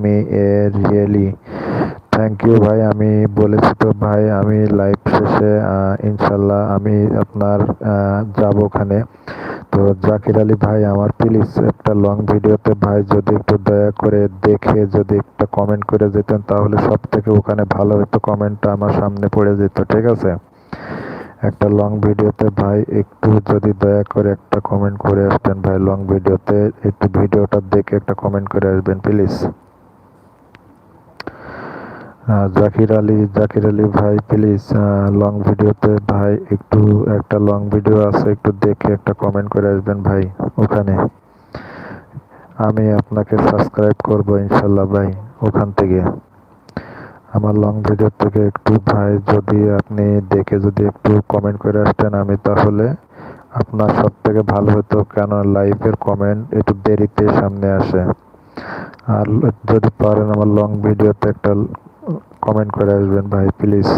Me a really thank you ভাই। আমি বলেছি তো ভাই, আমি লাইভ শেষে ইনশাল্লাহ আমি আপনার যাব ওখানে। তো জাকির আলী ভাই, আমার প্লিজ একটা লং ভিডিওতে ভাই যদি একটু দয়া করে দেখে যদি একটা কমেন্ট করে যেতেন, তাহলে সব থেকে ওখানে ভালো হতো, কমেন্টটা আমার সামনে পড়ে যেত। ঠিক আছে, একটা লং ভিডিওতে ভাই একটু যদি দয়া করে একটা কমেন্ট করে আসবেন ভাই, লং ভিডিওতে একটু ভিডিওটা দেখে একটা কমেন্ট করে আসবেন প্লিজ। জাকির আলী ভাই প্লিজ, লং ভিডিওতে ভাই একটু একটা লং ভিডিও আছে, একটু দেখে একটা কমেন্ট করে আসবেন ভাই ওখানে। আমি আপনাকে সাবস্ক্রাইব করব ইনশাল্লাহ ভাই ওখান থেকে। আমার লং ভিডিও থেকে একটু ভাই যদি আপনি দেখে যদি একটু কমেন্ট করে আসতেন, আমি তাহলে আপনার সব থেকে ভালো হতো, কেন লাইভের কমেন্ট একটু দেরিতে সামনে আসে। আর যদি পারেন আমার লং ভিডিওতে একটা কমেন্ট করে আসবেন ভাই প্লিজ।